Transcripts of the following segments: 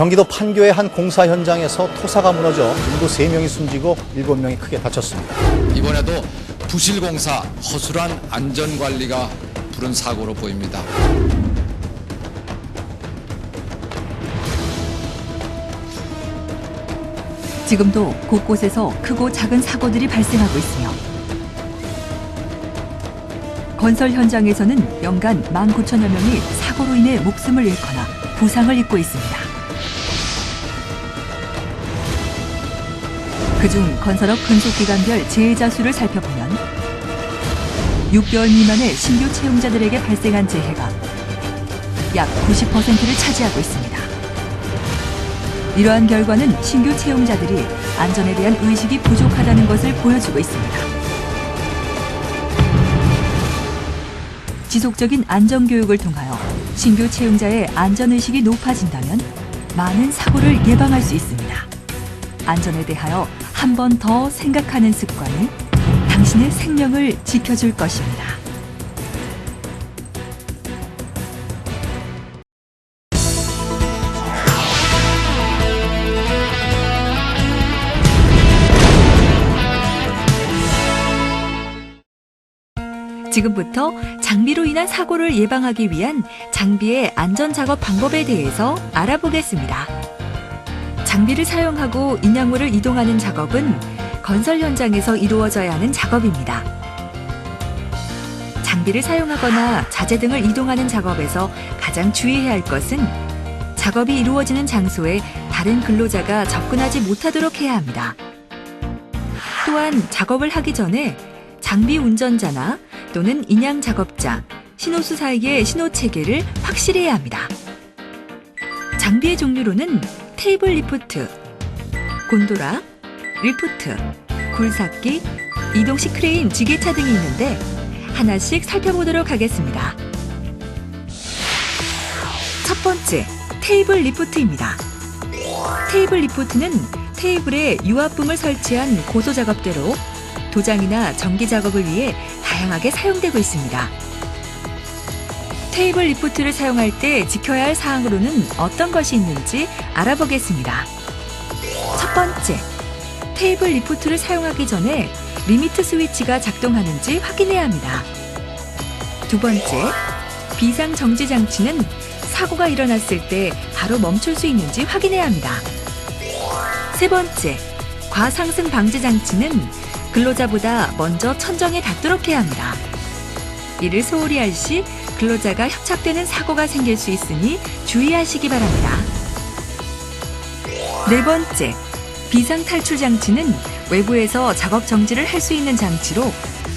경기도 판교의 한 공사 현장에서 토사가 무너져 인구 3명이 숨지고 7명이 크게 다쳤습니다. 이번에도 부실공사, 허술한 안전관리가 부른 사고로 보입니다. 지금도 곳곳에서 크고 작은 사고들이 발생하고 있으며 건설 현장에서는 연간 19,000여 명이 사고로 인해 목숨을 잃거나 부상을 입고 있습니다. 그중 건설업 근속기간별 재해자 수를 살펴보면 6개월 미만의 신규 채용자들에게 발생한 재해가 약 90%를 차지하고 있습니다. 이러한 결과는 신규 채용자들이 안전에 대한 의식이 부족하다는 것을 보여주고 있습니다. 지속적인 안전교육을 통하여 신규 채용자의 안전의식이 높아진다면 많은 사고를 예방할 수 있습니다. 안전에 대하여 한 번 더 생각하는 습관이 당신의 생명을 지켜줄 것입니다. 지금부터 장비로 인한 사고를 예방하기 위한 장비의 안전작업 방법에 대해서 알아보겠습니다. 장비를 사용하고 인양물을 이동하는 작업은 건설 현장에서 이루어져야 하는 작업입니다. 장비를 사용하거나 자재 등을 이동하는 작업에서 가장 주의해야 할 것은 작업이 이루어지는 장소에 다른 근로자가 접근하지 못하도록 해야 합니다. 또한 작업을 하기 전에 장비 운전자나 또는 인양 작업자, 신호수 사이의 신호 체계를 확실히 해야 합니다. 장비의 종류로는 테이블 리프트, 곤도라, 리프트, 굴삭기, 이동식 크레인, 지게차 등이 있는데 하나씩 살펴보도록 하겠습니다. 첫 번째, 테이블 리프트입니다. 테이블 리프트는 테이블에 유압붐을 설치한 고소작업대로 도장이나 전기 작업을 위해 다양하게 사용되고 있습니다. 테이블 리프트를 사용할 때 지켜야 할 사항으로는 어떤 것이 있는지 알아보겠습니다. 첫 번째, 테이블 리프트를 사용하기 전에 리미트 스위치가 작동하는지 확인해야 합니다. 두 번째, 비상 정지 장치는 사고가 일어났을 때 바로 멈출 수 있는지 확인해야 합니다. 세 번째, 과상승 방지 장치는 근로자보다 먼저 천정에 닿도록 해야 합니다. 이를 소홀히 할 시 근로자가 협착되는 사고가 생길 수 있으니 주의하시기 바랍니다. 네 번째, 비상 탈출 장치는 외부에서 작업 정지를 할 수 있는 장치로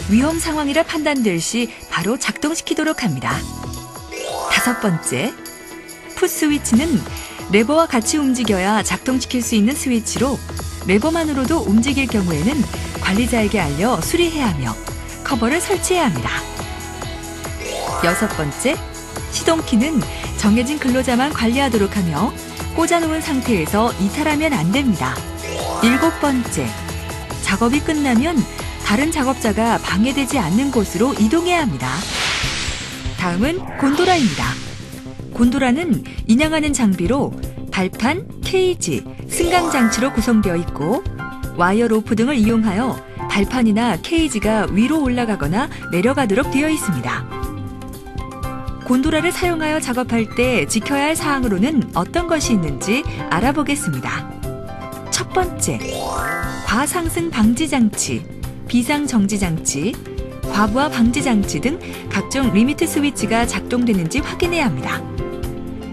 위험 상황이라 판단될 시 바로 작동시키도록 합니다. 다섯 번째, 풋 스위치는 레버와 같이 움직여야 작동시킬 수 있는 스위치로 레버만으로도 움직일 경우에는 관리자에게 알려 수리해야 하며 커버를 설치해야 합니다. 여섯 번째, 시동키는 정해진 근로자만 관리하도록 하며 꽂아놓은 상태에서 이탈하면 안 됩니다. 일곱 번째, 작업이 끝나면 다른 작업자가 방해되지 않는 곳으로 이동해야 합니다. 다음은 곤도라입니다. 곤도라는 인양하는 장비로 발판, 케이지, 승강 장치로 구성되어 있고 와이어 로프 등을 이용하여 발판이나 케이지가 위로 올라가거나 내려가도록 되어 있습니다. 곤도라를 사용하여 작업할 때 지켜야 할 사항으로는 어떤 것이 있는지 알아보겠습니다. 첫 번째, 과상승 방지 장치, 비상 정지 장치, 과부하 방지 장치 등 각종 리미트 스위치가 작동되는지 확인해야 합니다.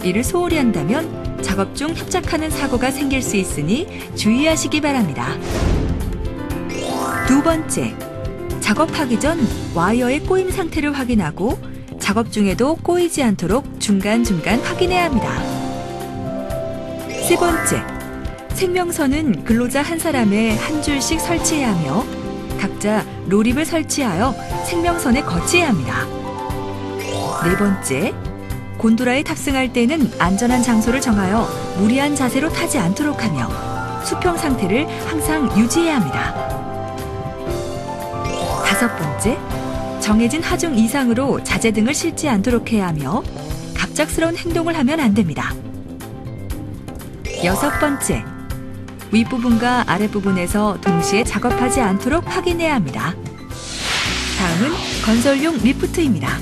이를 소홀히 한다면 작업 중 협착하는 사고가 생길 수 있으니 주의하시기 바랍니다. 두 번째, 작업하기 전 와이어의 꼬임 상태를 확인하고 작업 중에도 꼬이지 않도록 중간중간 확인해야 합니다. 세 번째, 생명선은 근로자 한 사람에 한 줄씩 설치해야 하며 각자 로립을 설치하여 생명선에 거치해야 합니다. 네 번째, 곤도라에 탑승할 때는 안전한 장소를 정하여 무리한 자세로 타지 않도록 하며 수평 상태를 항상 유지해야 합니다. 다섯 번째, 정해진 하중 이상으로 자재 등을 싣지 않도록 해야 하며 갑작스러운 행동을 하면 안 됩니다. 6번째, 윗부분과 아랫부분에서 동시에 작업하지 않도록 확인해야 합니다. 다음은 건설용 리프트입니다.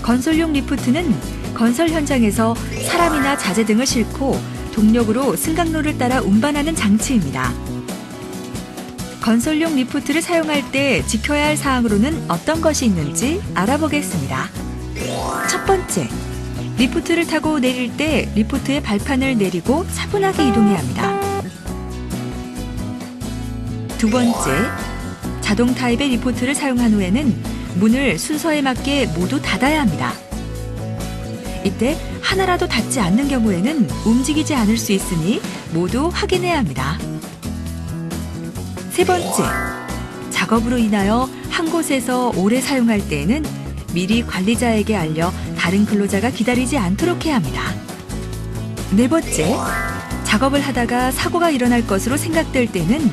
건설용 리프트는 건설 현장에서 사람이나 자재 등을 싣고 동력으로 승강로를 따라 운반하는 장치입니다. 건설용 리프트를 사용할 때 지켜야 할 사항으로는 어떤 것이 있는지 알아보겠습니다. 첫 번째, 리프트를 타고 내릴 때 리프트의 발판을 내리고 차분하게 이동해야 합니다. 두 번째, 자동 타입의 리프트를 사용한 후에는 문을 순서에 맞게 모두 닫아야 합니다. 이때 하나라도 닫지 않는 경우에는 움직이지 않을 수 있으니 모두 확인해야 합니다. 세 번째, 작업으로 인하여 한 곳에서 오래 사용할 때에는 미리 관리자에게 알려 다른 근로자가 기다리지 않도록 해야 합니다. 네 번째, 작업을 하다가 사고가 일어날 것으로 생각될 때는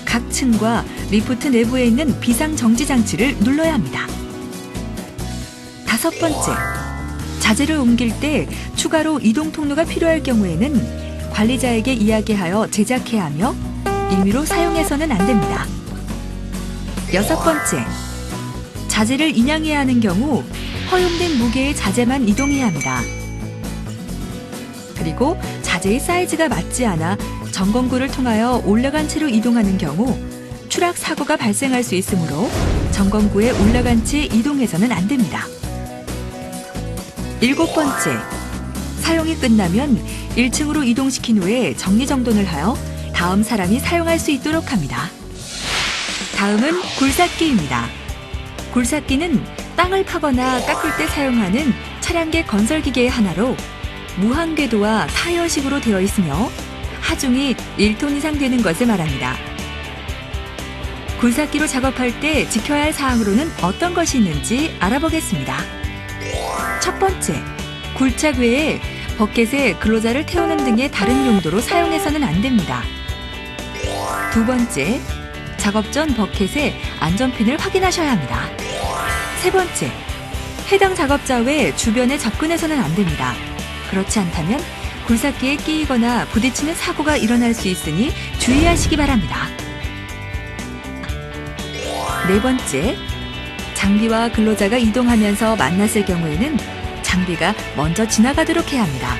각 층과 리프트 내부에 있는 비상정지 장치를 눌러야 합니다. 다섯 번째, 자재를 옮길 때 추가로 이동 통로가 필요할 경우에는 관리자에게 이야기하여 제작해야 하며 임의로 사용해서는 안 됩니다. 여섯 번째, 자재를 인양해야 하는 경우 허용된 무게의 자재만 이동해야 합니다. 그리고 자재의 사이즈가 맞지 않아 점검구를 통하여 올라간 채로 이동하는 경우 추락 사고가 발생할 수 있으므로 점검구에 올라간 채 이동해서는 안 됩니다. 일곱 번째, 사용이 끝나면 1층으로 이동시킨 후에 정리정돈을 하여 다음 사람이 사용할 수 있도록 합니다. 다음은 굴삭기입니다. 굴삭기는 땅을 파거나 깎을 때 사용하는 차량계 건설기계의 하나로 무한 궤도와 타이어식으로 되어 있으며 하중이 1톤 이상 되는 것을 말합니다. 굴삭기로 작업할 때 지켜야 할 사항으로는 어떤 것이 있는지 알아보겠습니다. 첫 번째, 굴착 외에 버켓에 근로자를 태우는 등의 다른 용도로 사용해서는 안 됩니다. 두 번째, 작업 전 버켓의 안전핀을 확인하셔야 합니다. 세 번째, 해당 작업자 외 주변에 접근해서는 안 됩니다. 그렇지 않다면 굴삭기에 끼이거나 부딪히는 사고가 일어날 수 있으니 주의하시기 바랍니다. 네 번째, 장비와 근로자가 이동하면서 만났을 경우에는 장비가 먼저 지나가도록 해야 합니다.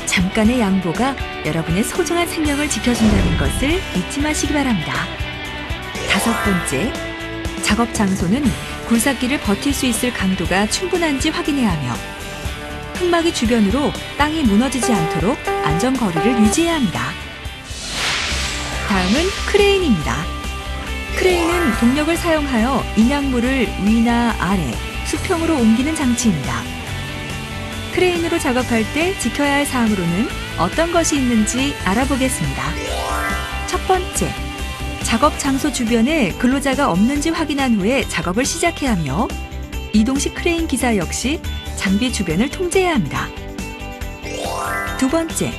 잠깐의 양보가 여러분의 소중한 생명을 지켜준다는 것을 잊지 마시기 바랍니다. 다섯 번째, 작업 장소는 굴삭기를 버틸 수 있을 강도가 충분한지 확인해야 하며 흙막이 주변으로 땅이 무너지지 않도록 안전거리를 유지해야 합니다. 다음은 크레인입니다. 크레인은 동력을 사용하여 인양물을 위나 아래, 수평으로 옮기는 장치입니다. 크레인으로 작업할 때 지켜야 할 사항으로는 어떤 것이 있는지 알아보겠습니다. 첫 번째, 작업 장소 주변에 근로자가 없는지 확인한 후에 작업을 시작해야 하며 이동식 크레인 기사 역시 장비 주변을 통제해야 합니다. 두 번째,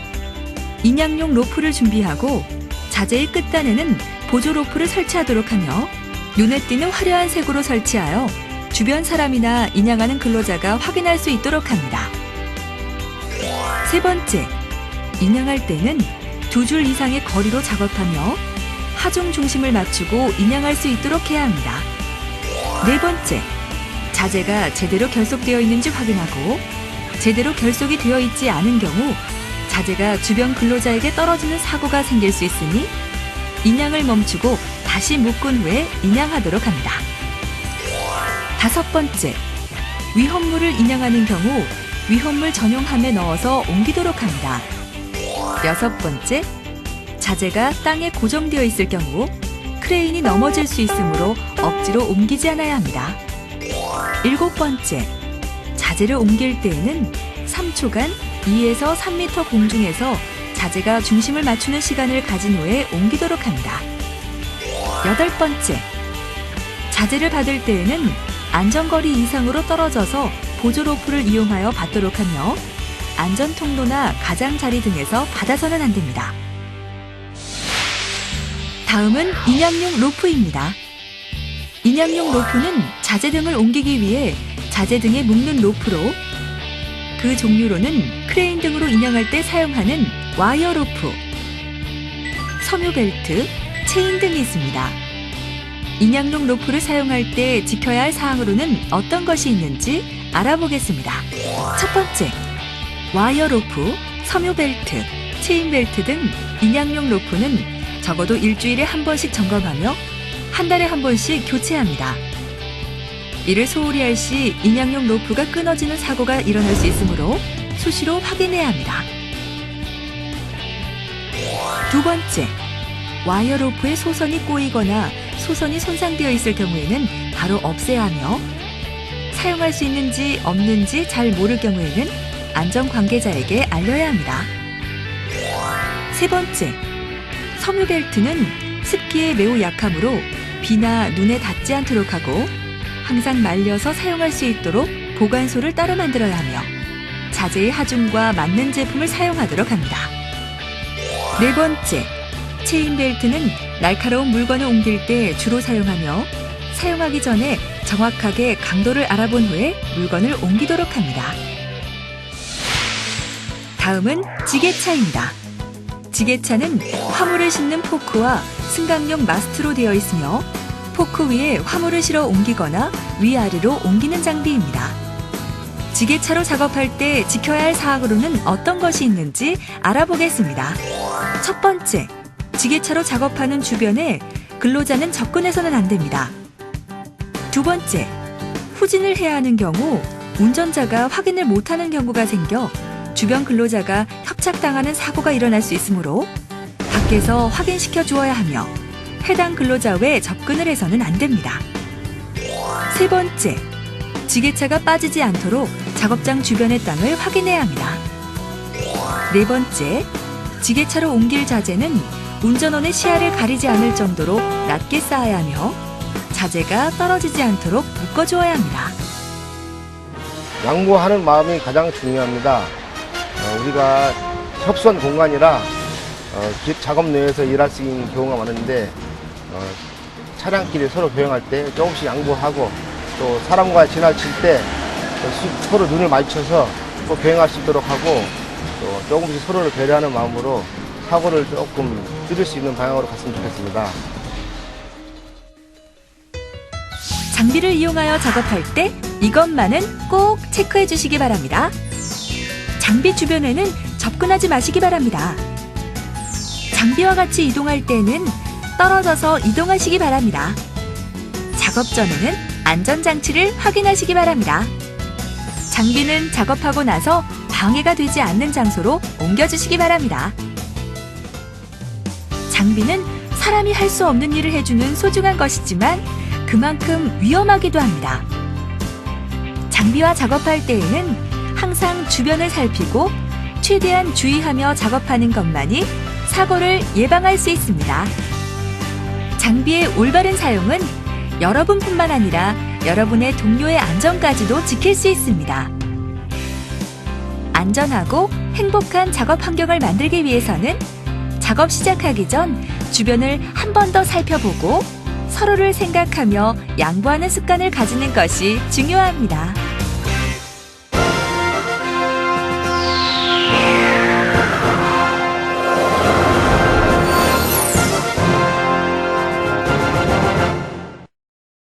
인양용 로프를 준비하고 자재의 끝단에는 보조 로프를 설치하도록 하며 눈에 띄는 화려한 색으로 설치하여 주변 사람이나 인양하는 근로자가 확인할 수 있도록 합니다. 세 번째, 인양할 때는 2줄 이상의 거리로 작업하며 하중 중심을 맞추고 인양할 수 있도록 해야 합니다. 네 번째, 자재가 제대로 결속되어 있는지 확인하고 제대로 결속이 되어 있지 않은 경우 자재가 주변 근로자에게 떨어지는 사고가 생길 수 있으니 인양을 멈추고 다시 묶은 후에 인양하도록 합니다. 다섯 번째, 위험물을 인양하는 경우 위험물 전용함에 넣어서 옮기도록 합니다. 여섯 번째, 자재가 땅에 고정되어 있을 경우 크레인이 넘어질 수 있으므로 억지로 옮기지 않아야 합니다. 일곱 번째, 자재를 옮길 때에는 3초간 2에서 3m 공중에서 자재가 중심을 맞추는 시간을 가진 후에 옮기도록 합니다. 여덟 번째, 자재를 받을 때에는 안전거리 이상으로 떨어져서 보조 로프를 이용하여 받도록 하며 안전 통로나 가장자리 등에서 받아서는 안 됩니다. 다음은 인양용 로프입니다. 인양용 로프는 자재 등을 옮기기 위해 자재 등에 묶는 로프로 그 종류로는 크레인 등으로 인양할 때 사용하는 와이어 로프, 섬유 벨트, 체인 등이 있습니다. 인양용 로프를 사용할 때 지켜야 할 사항으로는 어떤 것이 있는지 알아보겠습니다. 첫 번째, 와이어 로프, 섬유 벨트, 체인 벨트 등 인양용 로프는 적어도 일주일에 한 번씩 점검하며 한 달에 한 번씩 교체합니다. 이를 소홀히 할 시 인양용 로프가 끊어지는 사고가 일어날 수 있으므로 수시로 확인해야 합니다. 두 번째, 와이어 로프에 소선이 꼬이거나 소선이 손상되어 있을 경우에는 바로 없애야 하며 사용할 수 있는지 없는지 잘 모를 경우에는 안전 관계자에게 알려야 합니다. 세 번째, 섬유 벨트는 습기에 매우 약하므로 비나 눈에 닿지 않도록 하고 항상 말려서 사용할 수 있도록 보관소를 따로 만들어야 하며 자재의 하중과 맞는 제품을 사용하도록 합니다. 네 번째, 체인 벨트는 날카로운 물건을 옮길 때 주로 사용하며 사용하기 전에 정확하게 강도를 알아본 후에 물건을 옮기도록 합니다. 다음은 지게차입니다. 지게차는 화물을 싣는 포크와 승강용 마스트로 되어 있으며 포크 위에 화물을 실어 옮기거나 위아래로 옮기는 장비입니다. 지게차로 작업할 때 지켜야 할 사항으로는 어떤 것이 있는지 알아보겠습니다. 첫 번째, 지게차로 작업하는 주변에 근로자는 접근해서는 안 됩니다. 두 번째, 후진을 해야 하는 경우 운전자가 확인을 못하는 경우가 생겨 주변 근로자가 협착당하는 사고가 일어날 수 있으므로 밖에서 확인시켜 주어야 하며 해당 근로자 외에 접근을 해서는 안 됩니다. 세 번째, 지게차가 빠지지 않도록 작업장 주변의 땅을 확인해야 합니다. 네 번째, 지게차로 옮길 자재는 운전원의 시야를 가리지 않을 정도로 낮게 쌓아야 하며 자재가 떨어지지 않도록 묶어주어야 합니다. 양보하는 마음이 가장 중요합니다. 우리가 협소한 공간이라 작업 내에서 일할 수 있는 경우가 많은데 차량끼리 서로 교행할 때 조금씩 양보하고 또 사람과 지나칠 때 서로 눈을 마주쳐서 꼭 교행할 수 있도록 하고 또 조금씩 서로를 배려하는 마음으로 사고를 조금 줄일 수 있는 방향으로 갔으면 좋겠습니다. 장비를 이용하여 작업할 때 이것만은 꼭 체크해 주시기 바랍니다. 장비 주변에는 접근하지 마시기 바랍니다. 장비와 같이 이동할 때는 떨어져서 이동하시기 바랍니다. 작업 전에는 안전장치를 확인하시기 바랍니다. 장비는 작업하고 나서 방해가 되지 않는 장소로 옮겨주시기 바랍니다. 장비는 사람이 할 수 없는 일을 해주는 소중한 것이지만 그만큼 위험하기도 합니다. 장비와 작업할 때에는 항상 주변을 살피고 최대한 주의하며 작업하는 것만이 사고를 예방할 수 있습니다. 장비의 올바른 사용은 여러분뿐만 아니라 여러분의 동료의 안전까지도 지킬 수 있습니다. 안전하고 행복한 작업 환경을 만들기 위해서는 작업 시작하기 전 주변을 한 번 더 살펴보고 서로를 생각하며 양보하는 습관을 가지는 것이 중요합니다.